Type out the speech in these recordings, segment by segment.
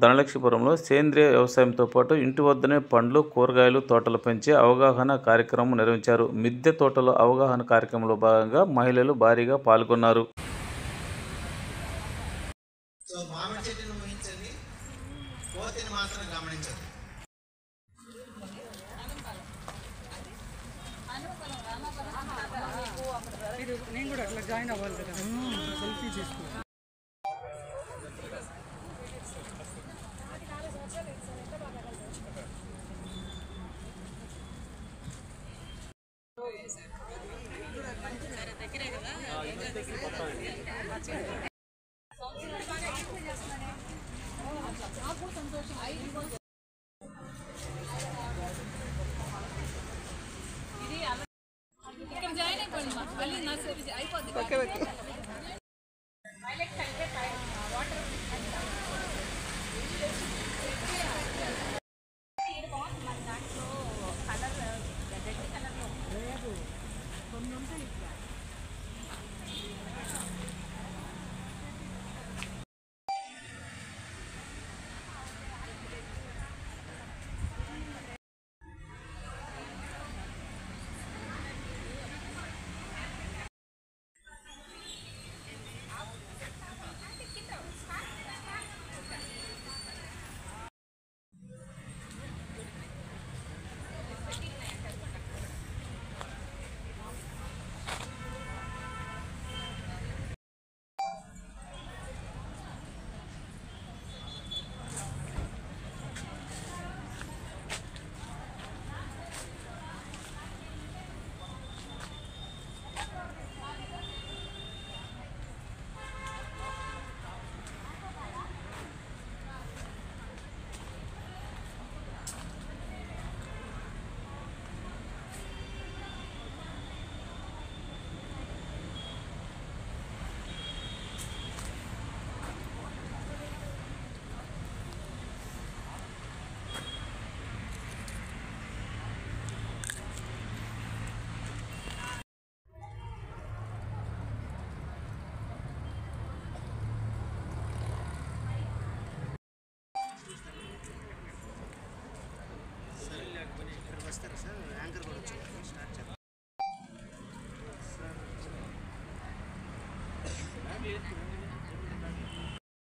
ధనలక్ష్మీపురంలో సేంద్రియ వ్యవసాయంతో పాటు ఇంటి వద్దనే పండ్లు, కూరగాయలు తోటలు పెంచే అవగాహన కార్యక్రమం నిర్వహించారు. మిద్దె తోటల అవగాహన కార్యక్రమంలో భాగంగా మహిళలు భారీగా పాల్గొన్నారు. నేను కూడా అట్లా జాయిన్ అవ్వాలి కదా, సెల్ఫీ చేసుకో.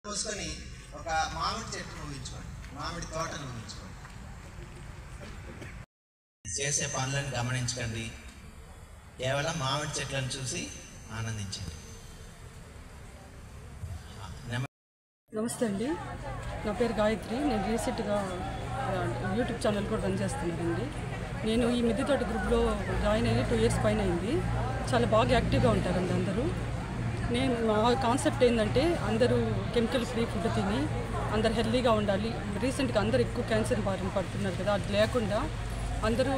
పోసుకొని ఒక మామిడి చెట్టును ఊహించుకోండి, మామిడి తోటను ఊహించుకోండి. చేసే పనులను గమనించకండి, కేవలం మామిడి చెట్లను చూసి ఆనందించండి. నమస్తే అండి, నా పేరు గాయత్రి. నేను రీసెంట్గా యూట్యూబ్ ఛానల్ కూడా రన్ చేస్తున్నానండి. నేను ఈ మిద్దె తోట గ్రూప్లో జాయిన్ అయ్యి 2 years పైన అయింది. చాలా బాగా యాక్టివ్గా ఉంటారండి అందరూ. మా కాన్సెప్ట్ ఏంటంటే అందరూ కెమికల్ ఫ్రీ ఫుడ్ తిని అందరు హెల్తీగా ఉండాలి. రీసెంట్గా అందరూ ఎక్కువ క్యాన్సర్ బారిన పడుతున్నారు కదా, అది లేకుండా అందరూ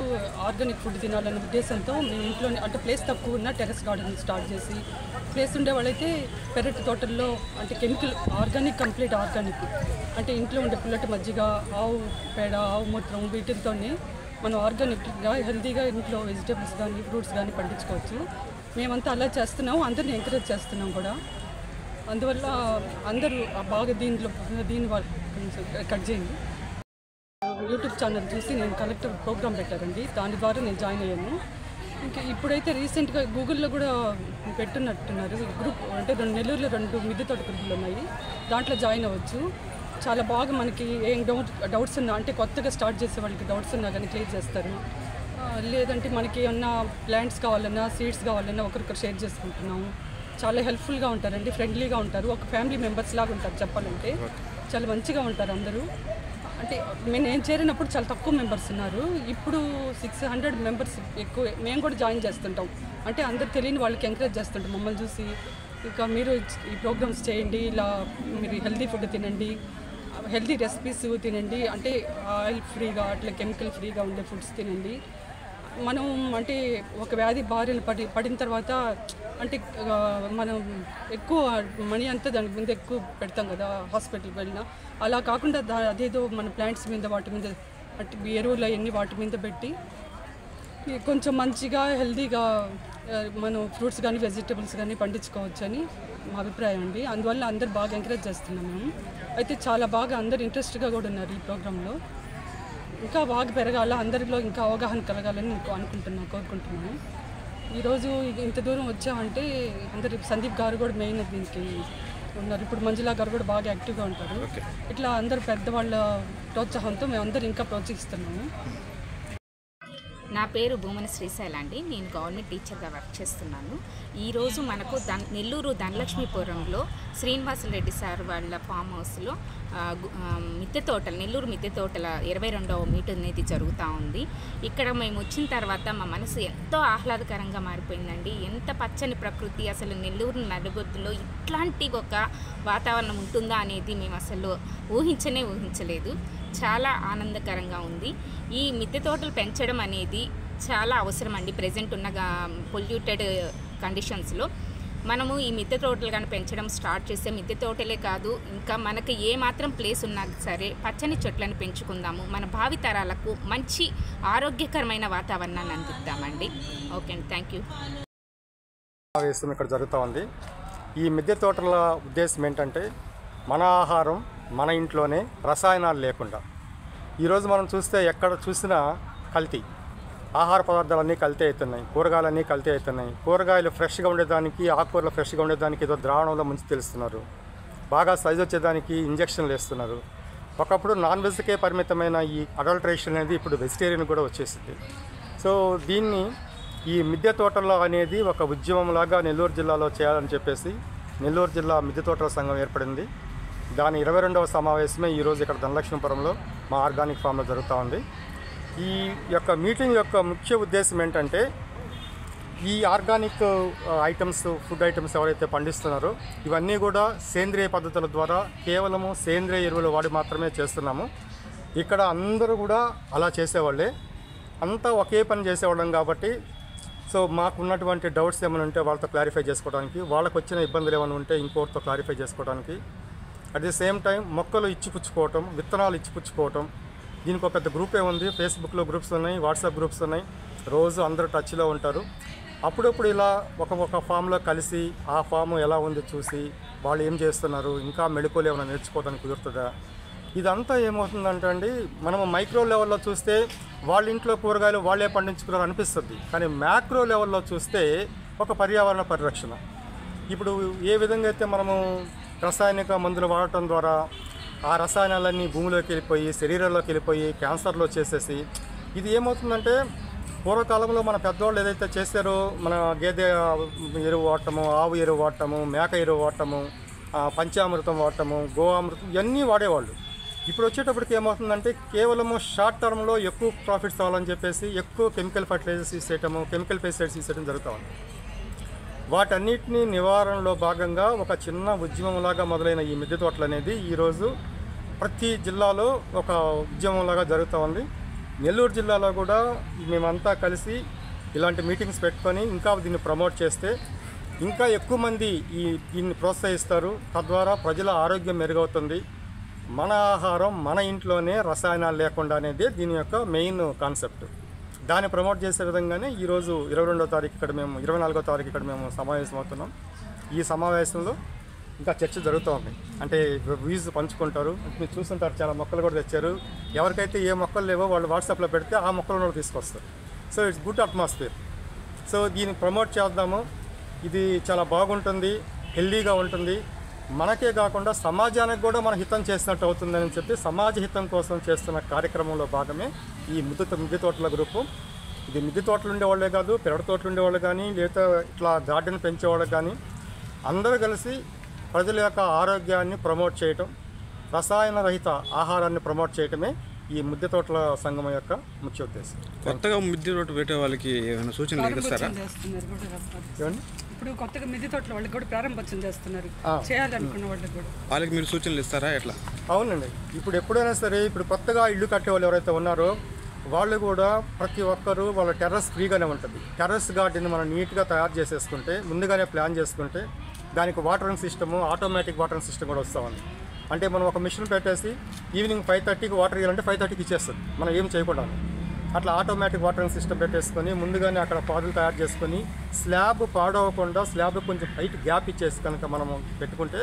ఆర్గానిక్ ఫుడ్ తినాలన్న ఉద్దేశంతో మేము ఇంట్లోనే, అంటే ప్లేస్ తక్కువ ఉన్న టెర్రస్ గార్డెన్ స్టార్ట్ చేసి, ప్లేస్ ఉండే వాళ్ళైతే పెరటి తోటల్లో అంటే కెమికల్ ఆర్గానిక్, కంప్లీట్ ఆర్గానిక్, అంటే ఇంట్లో ఉండే పుల్లటి మజ్జిగ, ఆవు పేడ, ఆవు మూత్రం, వీటితోనే మనం ఆర్గానిక్గా హెల్తీగా ఇంట్లో వెజిటేబుల్స్ కానీ ఫ్రూట్స్ కానీ పండించుకోవచ్చు. మేమంతా అలా చేస్తున్నాము, అందరిని ఎంకరేజ్ చేస్తున్నాం కూడా. అందువల్ల అందరూ బాగా దీని వాళ్ళు కొంచెం కట్ చేయండి. యూట్యూబ్ ఛానల్ చూసి నేను కలెక్టర్ ప్రోగ్రామ్ పెట్టారండి, దాని ద్వారా నేను జాయిన్ అయ్యాను. ఇంకా ఇప్పుడైతే రీసెంట్గా గూగుల్లో కూడా పెట్టున్నట్టున్నారు గ్రూప్, అంటే నెల్లూరులో 2 మిద్దె తోట గ్రూపులు ఉన్నాయి, దాంట్లో జాయిన్ అవ్వచ్చు. చాలా బాగా మనకి ఏం డౌట్స్ ఉన్నా, అంటే కొత్తగా స్టార్ట్ చేసే వాళ్ళకి డౌట్స్ ఉన్నా కానీ క్లియర్ చేస్తారు. లేదంటే మనకి ఏమన్నా ప్లాంట్స్ కావాలన్నా, సీడ్స్ కావాలన్నా ఒకరికొకరు షేర్ చేసుకుంటున్నాము. చాలా హెల్ప్ఫుల్గా ఉంటారండి, ఫ్రెండ్లీగా ఉంటారు, ఒక ఫ్యామిలీ మెంబర్స్ లాగా ఉంటారు. చెప్పాలంటే చాలా మంచిగా ఉంటారు అందరూ. అంటే నేను చేరినప్పుడు చాలా తక్కువ మెంబర్స్ ఉన్నారు, ఇప్పుడు 600 మెంబర్స్ ఎక్కువ. మేము కూడా జాయిన్ చేస్తుంటాం, అంటే అందరు తెలియని వాళ్ళకి ఎంకరేజ్ చేస్తుంటాం మమ్మల్ని చూసి. ఇంకా మీరు ఈ ప్రోగ్రామ్స్ చేయండి, ఇలా మీరు హెల్తీ ఫుడ్ తినండి, హెల్తీ రెసిపీస్ తినండి, అంటే ఆయిల్ ఫ్రీగా అట్లా కెమికల్ ఫ్రీగా ఉండే ఫుడ్స్ తినండి. మనం అంటే ఒక వ్యాధి బారిన పడిన తర్వాత అంటే మనం ఎక్కువ మనీ అంతా దాని మీద ఎక్కువ పెడతాం కదా హాస్పిటల్కి వెళ్ళినా, అలా కాకుండా అదేదో మన ప్లాంట్స్ మీద వాటి మీద అంటే ఎరువులు అవన్నీ వాటి మీద పెట్టి కొంచెం మంచిగా హెల్తీగా మనం ఫ్రూట్స్ కానీ వెజిటబుల్స్ కానీ పండించుకోవచ్చు అని మా అభిప్రాయం అండి. అందువల్ల అందరు బాగా ఎంకరేజ్ చేస్తున్నాం మేము. అయితే చాలా బాగా అందరు ఇంట్రెస్ట్గా కూడా ఉన్నారు ఈ ప్రోగ్రాంలో. ఇంకా బాగా పెరగాల, అందరిలో ఇంకా అవగాహన కలగాలని కోరుకుంటున్నాను. ఈరోజు ఇంత దూరం వచ్చామంటే అందరు సందీప్ గారు కూడా మెయిన్ దీనికి ఉన్నారు. ఇప్పుడు మంజులా గారు కూడా బాగా యాక్టివ్గా ఉంటారు. ఇట్లా అందరు పెద్దవాళ్ళ ప్రోత్సాహంతో మేము అందరు ఇంకా ప్రోత్సహిస్తున్నాము. నా పేరు భూమన శ్రీశైల అండి. నేను గవర్నమెంట్ టీచర్గా వర్క్ చేస్తున్నాను. ఈరోజు మనకు నెల్లూరు ధనలక్ష్మీపురంలో శ్రీనివాసరెడ్డి సార్ వాళ్ళ ఫామ్ హౌస్లో మిద్దె తోటలు, నెల్లూరు మిద్దె తోటల 22వ మీటింగ్ అనేది జరుగుతూ ఉంది. ఇక్కడ మేము వచ్చిన తర్వాత మా మనసు ఎంతో ఆహ్లాదకరంగా మారిపోయిందండి. ఎంత పచ్చని ప్రకృతి, అసలు నెల్లూరు నలుగొద్దులో ఇట్లాంటి ఒక వాతావరణం ఉంటుందా అనేది మేము అసలు ఊహించలేదు. చాలా ఆనందకరంగా ఉంది. ఈ మిద్దె తోటలు పెంచడం అనేది చాలా అవసరం అండి. ప్రజెంట్ ఉన్న పొల్యూటెడ్ కండిషన్స్లో మనము ఈ మిద్దె తోటలు కానీ పెంచడం స్టార్ట్ చేస్తే, మిద్దె తోటలే కాదు ఇంకా మనకి ఏ మాత్రం ప్లేస్ ఉన్నా సరే పచ్చని చెట్లను పెంచుకుందాము. మన భావితరాలకు మంచి ఆరోగ్యకరమైన వాతావరణాన్ని అందిద్దామండి. ఓకే అండి, థ్యాంక్ యూ. సమావేశం ఇక్కడ జరుగుతూ ఉంది. ఈ మిద్దె తోటల ఉద్దేశం ఏంటంటే మన ఆహారం మన ఇంట్లోనే, రసాయనాలు లేకుండా. ఈరోజు మనం చూస్తే ఎక్కడ చూసినా కల్తీ, ఆహార పదార్థాలన్నీ కల్తీ అవుతున్నాయి, కూరగాయలన్నీ కల్తీ అవుతున్నాయి. కూరగాయలు ఫ్రెష్గా ఉండేదానికి, ఆకుకూరలు ఫ్రెష్గా ఉండేదానికి ఏదో ద్రావణంలో ముంచి తెలుస్తున్నారు. బాగా సైజు వచ్చేదానికి ఇంజక్షన్లు వేస్తున్నారు. ఒకప్పుడు నాన్ వెజ్కే పరిమితమైన ఈ అడల్ట్రేషన్ అనేది ఇప్పుడు వెజిటేరియన్ కూడా వచ్చేసింది. సో దీన్ని ఈ మిద్దె తోటల్లో అనేది ఒక ఉద్యమంలాగా నెల్లూరు జిల్లాలో చేయాలని చెప్పేసి నెల్లూరు జిల్లా మిద్దె తోటల సంఘం ఏర్పడింది. దాని 22వ సమావేశమే ఈరోజు ఇక్కడ ధనలక్ష్మీపురంలో మా ఆర్గానిక్ ఫామ్లో జరుగుతూ ఉంది. ఈ యొక్క మీటింగ్ యొక్క ముఖ్య ఉద్దేశం ఏంటంటే ఈ ఆర్గానిక్ ఐటమ్స్, ఫుడ్ ఐటమ్స్ ఎవరైతే పండిస్తున్నారో ఇవన్నీ కూడా సేంద్రియ పద్ధతుల ద్వారా కేవలము సేంద్రియ ఎరువులు వాడి మాత్రమే చేస్తున్నాము. ఇక్కడ అందరూ కూడా అలా చేసేవాళ్ళే, అంతా ఒకే పని చేసేవాళ్ళం కాబట్టి సో మాకు ఉన్నటువంటి డౌట్స్ ఏమైనా ఉంటే వాళ్ళతో క్లారిఫై చేసుకోవడానికి, వాళ్ళకు వచ్చిన ఇబ్బందులు ఏమైనా ఉంటే ఇంకోటితో క్లారిఫై చేసుకోవడానికి, అట్ ది సేమ్ టైం మొక్కలు ఇచ్చిపుచ్చుకోవటం, విత్తనాలు ఇచ్చిపుచ్చుకోవటం. దీనికి ఒక పెద్ద గ్రూపే ఉంది. ఫేస్బుక్లో గ్రూప్స్ ఉన్నాయి, వాట్సాప్ గ్రూప్స్ ఉన్నాయి. రోజు అందరూ టచ్లో ఉంటారు. అప్పుడప్పుడు ఇలా ఒక ఫామ్లో కలిసి ఆ ఫామ్ ఎలా ఉంది చూసి వాళ్ళు ఏం చేస్తున్నారు, ఇంకా మెళకువలు ఏమైనా నేర్చుకోవడానికి కుదురుతుందా. ఇదంతా ఏమవుతుందంటే అండి, మనం మైక్రో లెవెల్లో చూస్తే వాళ్ళ ఇంట్లో కూరగాయలు వాళ్ళే పండించుకున్నారు అనిపిస్తుంది. కానీ మ్యాక్రో లెవెల్లో చూస్తే ఒక పర్యావరణ పరిరక్షణ. ఇప్పుడు ఏ విధంగా అయితే మనము రసాయనిక మందులు వాడటం ద్వారా ఆ రసాయనాలన్నీ భూమిలోకి వెళ్ళిపోయి, శరీరంలోకి వెళ్ళిపోయి క్యాన్సర్లో చేసేసి, ఇది ఏమవుతుందంటే పూర్వకాలంలో మన పెద్దవాళ్ళు ఏదైతే చేశారో, మన గేదె ఎరువు వాడటము, ఆవు ఎరువు వాడటము, మేక ఎరువు వాడటము, పంచామృతం వాడటము, గోవామృతం ఇవన్నీ వాడేవాళ్ళు. ఇప్పుడు వచ్చేటప్పటికి ఏమవుతుందంటే కేవలము షార్ట్ టర్మ్లో ఎక్కువ ప్రాఫిట్స్ అవ్వాలని చెప్పేసి ఎక్కువ కెమికల్ ఫర్టిలైజర్స్ ఇసేయటము, కెమికల్ పెస్టిసైడ్స్ ఇసేయడం జరుగుతూ ఉంది. వాటన్నిటినీ నివారణలో భాగంగా ఒక చిన్న ఉద్యమంలాగా మొదలైన ఈ మిద్దె తోటలు అనేది ఈరోజు ప్రతి జిల్లాలో ఒక ఉద్యమంలాగా జరుగుతూ ఉంది. నెల్లూరు జిల్లాలో కూడా మేమంతా కలిసి ఇలాంటి మీటింగ్స్ పెట్టుకొని ఇంకా దీన్ని ప్రమోట్ చేస్తే ఇంకా ఎక్కువ మంది దీన్ని ప్రోత్సహిస్తారు. తద్వారా ప్రజల ఆరోగ్యం మెరుగవుతుంది. మన ఆహారం మన ఇంట్లోనే, రసాయనాలు లేకుండా అనేది దీని యొక్క మెయిన్ కాన్సెప్ట్. దాన్ని ప్రమోట్ చేసే విధంగానే ఈరోజు 22వ తారీఖు ఇక్కడ మేము 24వ తారీఖు ఇక్కడ మేము సమావేశం అవుతున్నాం. ఈ సమావేశంలో ఇంకా చర్చ జరుగుతూ ఉంది. అంటే వ్యూస్ పంచుకుంటారు. మీరు చూస్తుంటారు, చాలా మొక్కలు కూడా తెచ్చారు. ఎవరికైతే ఏ మొక్కలు లేవో వాళ్ళు వాట్సాప్లో పెడితే ఆ మొక్కలను తీసుకొస్తారు. So it's good atmosphere. So దీన్ని ప్రమోట్ చేద్దాము. ఇది చాలా బాగుంటుంది, హెల్దీగా ఉంటుంది. మనకే కాకుండా సమాజానికి కూడా మన హితం చేసినట్టు అవుతుందని చెప్పి సమాజ హితం కోసం చేస్తున్న కార్యక్రమంలో భాగమే ఈ మిద్దె తోటల గ్రూపు. ఇది మిద్దె తోటలు ఉండేవాళ్ళే కాదు, పెరడు తోటలు ఉండేవాళ్ళు కానీ, లేదా ఇట్లా గార్డెన్ పెంచేవాళ్ళు కానీ అందరూ కలిసి ప్రజల యొక్క ఆరోగ్యాన్ని ప్రమోట్ చేయటం, రసాయన రహిత ఆహారాన్ని ప్రమోట్ చేయటమే ఈ మిద్దె తోటల సంఘం యొక్క ముఖ్య ఉద్దేశం. కొత్తగా మిద్దె తోట పెట్టే వాళ్ళకి ఏమైనా సూచనలు ఇస్తారా? ఇప్పుడు కొత్తగా మిద్దె తోటల వాళ్ళకి కూడా ప్రారంభోత్సవం చేస్తున్నారు, చేయాలనుకున్న వాళ్ళకి కూడా వాళ్ళకి మీరు సూచనలు ఇస్తారా? ఎట్లా? అవునండి. ఇప్పుడు ఎప్పుడైనా సరే, ఇప్పుడు కొత్తగా ఇల్లు కట్టే వాళ్ళు ఎవరైతే ఉన్నారో వాళ్ళు కూడా ప్రతి ఒక్కరూ వాళ్ళ టెర్రస్ ఫ్రీగానే ఉంటుంది. టెర్రస్ గార్డెన్ మనం నీట్గా తయారు చేసేసుకుంటే, ముందుగానే ప్లాన్ చేసుకుంటే దానికి watering system, automatic watering system కూడా వస్తూ ఉంది. అంటే మనం ఒక మిషన్ పెట్టేసి ఈవినింగ్ 5:30కి వాటర్ ఇవ్వాలంటే 5:30కి ఇచ్చేస్తుంది, మనం ఏం చేయకుండా. అట్లా ఆటోమేటిక్ వాటరింగ్ సిస్టమ్ పెట్టేసుకొని ముందుగానే అక్కడ పాదులు తయారు చేసుకొని స్లాబ్ పాడవకుండా స్లాబ్ కొంచెం హైట్ గ్యాప్ ఇచ్చేసి కనుక మనము పెట్టుకుంటే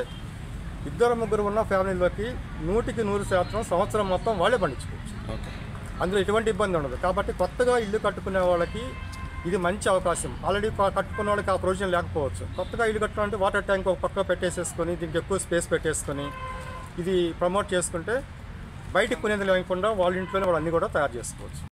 2-3 ఉన్న ఫ్యామిలీలోకి 100% సంవత్సరం మొత్తం వాళ్ళే పండించుకోవచ్చు. ఓకే. అందులో ఎటువంటి ఇబ్బంది ఉండదు. కాబట్టి కొత్తగా ఇల్లు కట్టుకునే వాళ్ళకి ఇది మంచి అవకాశం. ఆల్రెడీ కట్టుకున్న వాళ్ళకి ఆ ప్రొవిజన్ లేకపోవచ్చు. కొత్తగా ఇల్లు కట్టుకోవాలంటే వాటర్ ట్యాంక్ ఒక పక్క పెట్టేసేసుకొని దీనికి ఎక్కువ స్పేస్ పెట్టేసుకొని ఇది ప్రమోట్ చేసుకుంటే బయటికి కొనేది లేకుండా వాళ్ళ ఇంట్లోనే వాళ్ళు అన్నీ కూడా తయారు చేసుకోవచ్చు.